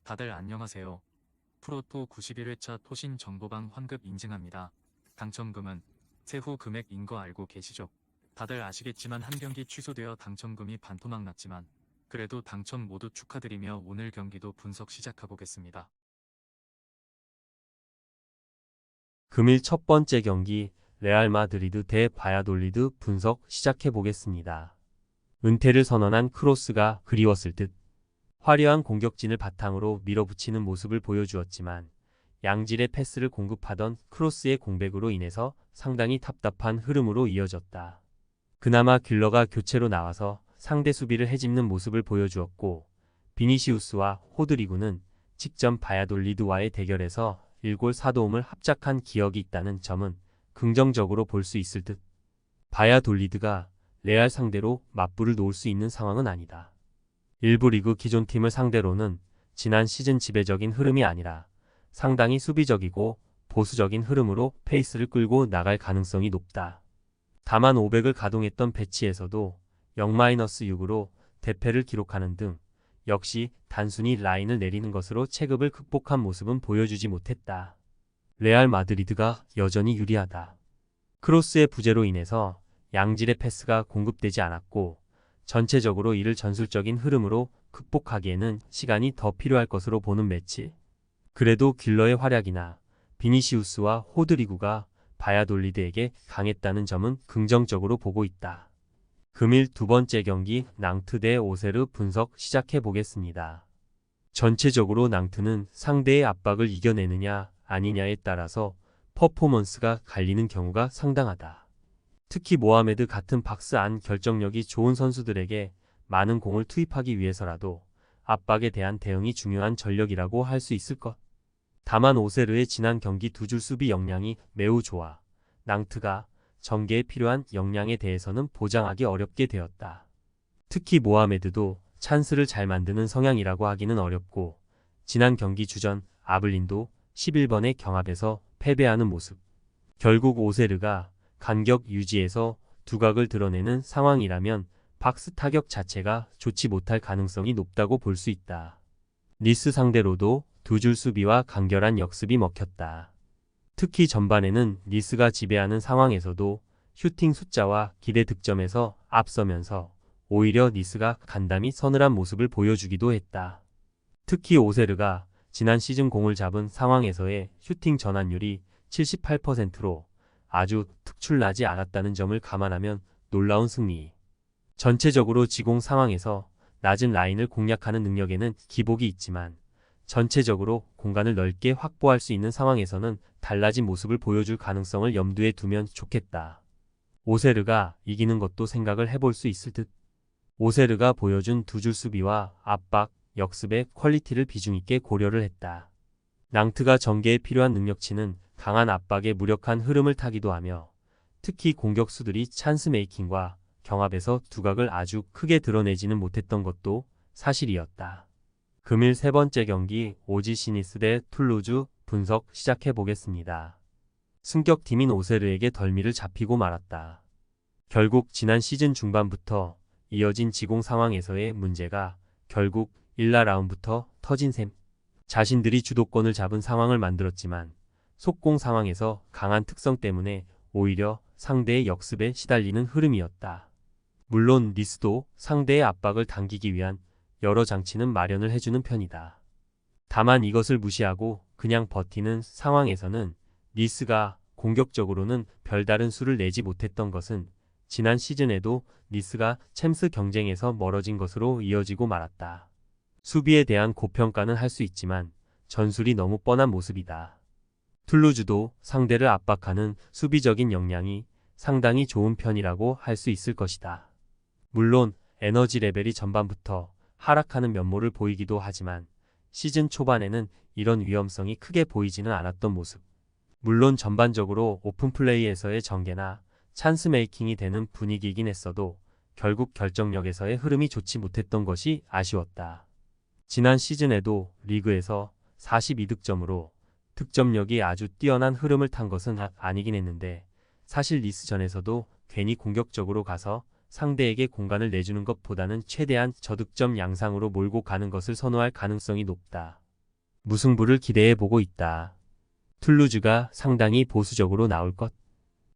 다들 안녕하세요. 프로토 91회차 토신 정보방 환급 인증합니다. 당첨금은 세후 금액인 거 알고 계시죠? 다들 아시겠지만 한 경기 취소되어 당첨금이 반토막 났지만 그래도 당첨 모두 축하드리며 오늘 경기도 분석 시작해보겠습니다. 금일 첫 번째 경기 레알 마드리드 대 바야돌리드 분석 시작해 보겠습니다. 은퇴를 선언한 크로스가 그리웠을 듯 화려한 공격진을 바탕으로 밀어붙이는 모습을 보여주었지만 양질의 패스를 공급하던 크로스의 공백으로 인해서 상당히 답답한 흐름으로 이어졌다. 그나마 길러가 교체로 나와서 상대 수비를 헤집는 모습을 보여주었고 비니시우스와 호드리구는 직전 바야돌리드와의 대결에서 1골 4도움을 합작한 기억이 있다는 점은 긍정적으로 볼 수 있을 듯. 바야돌리드가 레알 상대로 맞불을 놓을 수 있는 상황은 아니다. 일부 리그 기존 팀을 상대로는 지난 시즌 지배적인 흐름이 아니라 상당히 수비적이고 보수적인 흐름으로 페이스를 끌고 나갈 가능성이 높다. 다만 500을 가동했던 배치에서도 0-6으로 대패를 기록하는 등 역시 단순히 라인을 내리는 것으로 체급을 극복한 모습은 보여주지 못했다. 레알 마드리드가 여전히 유리하다. 크로스의 부재로 인해서 양질의 패스가 공급되지 않았고 전체적으로 이를 전술적인 흐름으로 극복하기에는 시간이 더 필요할 것으로 보는 매치. 그래도 길러의 활약이나 비니시우스와 호드리구가 바야돌리드에게 강했다는 점은 긍정적으로 보고 있다. 금일 두 번째 경기 낭트 대 오세르 분석 시작해 보겠습니다. 전체적으로 낭트는 상대의 압박을 이겨내느냐 아니냐에 따라서 퍼포먼스가 갈리는 경우가 상당하다. 특히 모하메드 같은 박스 안 결정력이 좋은 선수들에게 많은 공을 투입하기 위해서라도 압박에 대한 대응이 중요한 전력이라고 할 수 있을 것. 다만 오세르의 지난 경기 두 줄 수비 역량이 매우 좋아 낭트가 전개에 필요한 역량에 대해서는 보장하기 어렵게 되었다. 특히 모하메드도 찬스를 잘 만드는 성향이라고 하기는 어렵고 지난 경기 주전 아블린도 11번의 경합에서 패배하는 모습. 결국 오세르가 간격 유지에서 두각을 드러내는 상황이라면 박스 타격 자체가 좋지 못할 가능성이 높다고 볼 수 있다. 니스 상대로도 두 줄 수비와 간결한 역습이 먹혔다. 특히 전반에는 니스가 지배하는 상황에서도 슈팅 숫자와 기대 득점에서 앞서면서 오히려 니스가 간담이 서늘한 모습을 보여주기도 했다. 특히 오세르가 지난 시즌 공을 잡은 상황에서의 슈팅 전환율이 78%로 아주 특출나지 않았다는 점을 감안하면 놀라운 승리. 전체적으로 지공 상황에서 낮은 라인을 공략하는 능력에는 기복이 있지만 전체적으로 공간을 넓게 확보할 수 있는 상황에서는 달라진 모습을 보여줄 가능성을 염두에 두면 좋겠다. 오세르가 이기는 것도 생각을 해볼 수 있을 듯. 오세르가 보여준 두 줄 수비와 압박, 역습의 퀄리티를 비중 있게 고려를 했다. 낭트가 전개에 필요한 능력치는 강한 압박에 무력한 흐름을 타기도 하며 특히 공격수들이 찬스 메이킹과 경합에서 두각을 아주 크게 드러내지는 못했던 것도 사실이었다. 금일 세 번째 경기 오지 시니스 대 툴루즈 분석 시작해 보겠습니다. 승격팀인 오세르에게 덜미를 잡히고 말았다. 결국 지난 시즌 중반부터 이어진 지공 상황에서의 문제가 결국 1라운드부터 터진 셈. 자신들이 주도권을 잡은 상황을 만들었지만 속공 상황에서 강한 특성 때문에 오히려 상대의 역습에 시달리는 흐름이었다. 물론 니스도 상대의 압박을 당기기 위한 여러 장치는 마련을 해주는 편이다. 다만 이것을 무시하고 그냥 버티는 상황에서는 니스가 공격적으로는 별다른 수를 내지 못했던 것은 지난 시즌에도 니스가 챔스 경쟁에서 멀어진 것으로 이어지고 말았다. 수비에 대한 고평가는 할 수 있지만 전술이 너무 뻔한 모습이다. 툴루즈도 상대를 압박하는 수비적인 역량이 상당히 좋은 편이라고 할 수 있을 것이다. 물론 에너지 레벨이 전반부터 하락하는 면모를 보이기도 하지만 시즌 초반에는 이런 위험성이 크게 보이지는 않았던 모습. 물론 전반적으로 오픈플레이에서의 전개나 찬스 메이킹이 되는 분위기이긴 했어도 결국 결정력에서의 흐름이 좋지 못했던 것이 아쉬웠다. 지난 시즌에도 리그에서 42득점으로 득점력이 아주 뛰어난 흐름을 탄 것은 아니긴 했는데 사실 니스전에서도 괜히 공격적으로 가서 상대에게 공간을 내주는 것보다는 최대한 저득점 양상으로 몰고 가는 것을 선호할 가능성이 높다. 무승부를 기대해보고 있다. 툴루즈가 상당히 보수적으로 나올 것.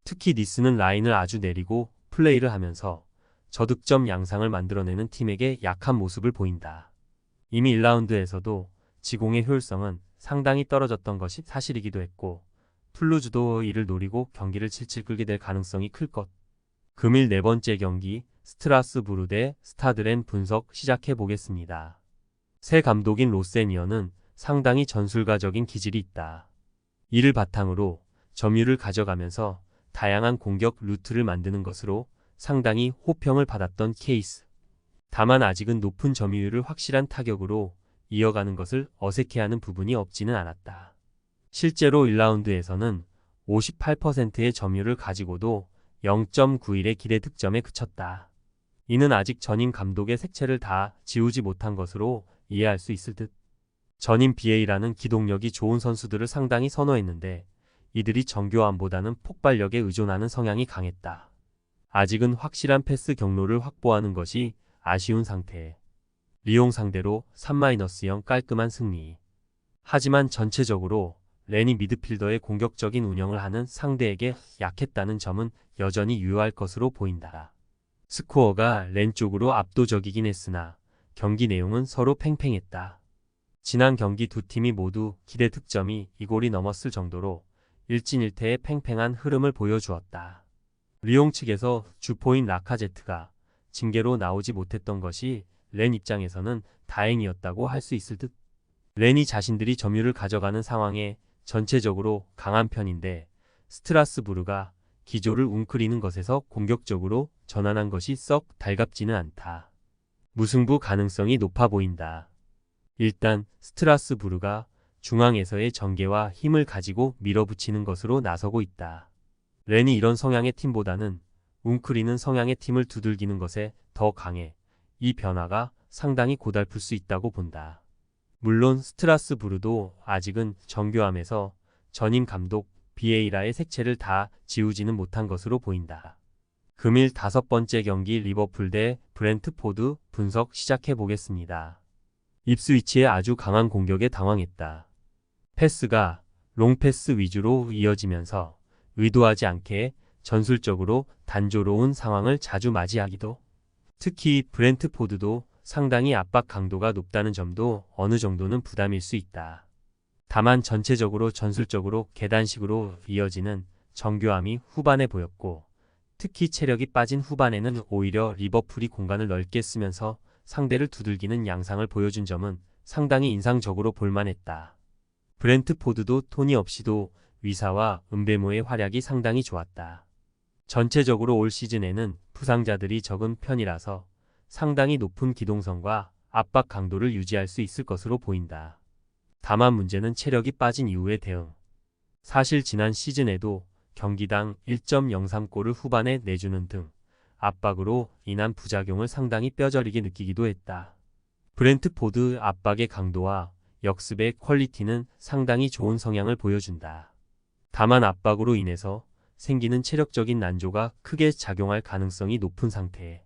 특히 니스는 라인을 아주 내리고 플레이를 하면서 저득점 양상을 만들어내는 팀에게 약한 모습을 보인다. 이미 1라운드에서도 지공의 효율성은 상당히 떨어졌던 것이 사실이기도 했고 툴루즈도 이를 노리고 경기를 칠칠 끌게 될 가능성이 클 것. 금일 네 번째 경기 스트라스부르 대 스타드렌 분석 시작해 보겠습니다. 새 감독인 로세니어는 상당히 전술가적인 기질이 있다. 이를 바탕으로 점유율을 가져가면서 다양한 공격 루트를 만드는 것으로 상당히 호평을 받았던 케이스. 다만 아직은 높은 점유율을 확실한 타격으로 이어가는 것을 어색해하는 부분이 없지는 않았다. 실제로 1라운드에서는 58%의 점유율을 가지고도 0.91의 기대 득점에 그쳤다. 이는 아직 전임 감독의 색채를 다 지우지 못한 것으로 이해할 수 있을 듯. 전임 BA라는 기동력이 좋은 선수들을 상당히 선호했는데 이들이 정교함보다는 폭발력에 의존하는 성향이 강했다. 아직은 확실한 패스 경로를 확보하는 것이 아쉬운 상태. 리옹 상대로 3-0 깔끔한 승리. 하지만 전체적으로 렌이 미드필더의 공격적인 운영을 하는 상대에게 약했다는 점은 여전히 유효할 것으로 보인다. 스코어가 렌 쪽으로 압도적이긴 했으나 경기 내용은 서로 팽팽했다. 지난 경기 두 팀이 모두 기대 득점이 2골이 넘었을 정도로 1진1퇴의 팽팽한 흐름을 보여주었다. 리옹 측에서 주포인 라카제트가 징계로 나오지 못했던 것이 렌 입장에서는 다행이었다고 할 수 있을 듯. 렌이 자신들이 점유를 가져가는 상황에 전체적으로 강한 편인데 스트라스부르가 기조를 웅크리는 것에서 공격적으로 전환한 것이 썩 달갑지는 않다. 무승부 가능성이 높아 보인다. 일단 스트라스부르가 중앙에서의 전개와 힘을 가지고 밀어붙이는 것으로 나서고 있다. 렌이 이런 성향의 팀보다는 웅크리는 성향의 팀을 두들기는 것에 더 강해 이 변화가 상당히 고달플 수 있다고 본다. 물론 스트라스부르도 아직은 정교함에서 전임 감독 비에이라의 색채를 다 지우지는 못한 것으로 보인다. 금일 다섯 번째 경기 리버풀 대 브렌트포드 분석 시작해 보겠습니다. 입스위치의 아주 강한 공격에 당황했다. 패스가 롱패스 위주로 이어지면서 의도하지 않게 전술적으로 단조로운 상황을 자주 맞이하기도. 특히 브렌트포드도 상당히 압박 강도가 높다는 점도 어느 정도는 부담일 수 있다. 다만 전체적으로 전술적으로 계단식으로 이어지는 정교함이 후반에 보였고 특히 체력이 빠진 후반에는 오히려 리버풀이 공간을 넓게 쓰면서 상대를 두들기는 양상을 보여준 점은 상당히 인상적으로 볼만했다. 브렌트포드도 토니 없이도 위사와 은베모의 활약이 상당히 좋았다. 전체적으로 올 시즌에는 부상자들이 적은 편이라서 상당히 높은 기동성과 압박 강도를 유지할 수 있을 것으로 보인다. 다만 문제는 체력이 빠진 이후의 대응. 사실 지난 시즌에도 경기당 1.03골을 후반에 내주는 등 압박으로 인한 부작용을 상당히 뼈저리게 느끼기도 했다. 브렌트포드 압박의 강도와 역습의 퀄리티는 상당히 좋은 성향을 보여준다. 다만 압박으로 인해서 생기는 체력적인 난조가 크게 작용할 가능성이 높은 상태에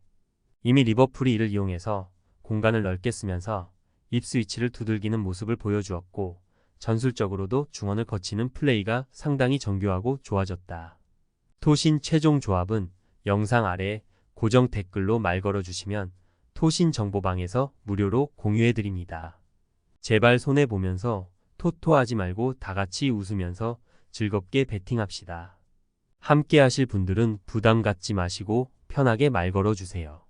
이미 리버풀이 이를 이용해서 공간을 넓게 쓰면서 입스위치를 두들기는 모습을 보여주었고 전술적으로도 중원을 거치는 플레이가 상당히 정교하고 좋아졌다. 토신 최종 조합은 영상 아래 고정 댓글로 말 걸어주시면 토신 정보방에서 무료로 공유해드립니다. 제발 손해보면서 토토하지 말고 다같이 웃으면서 즐겁게 베팅합시다. 함께 하실 분들은 부담 갖지 마시고 편하게 말 걸어주세요.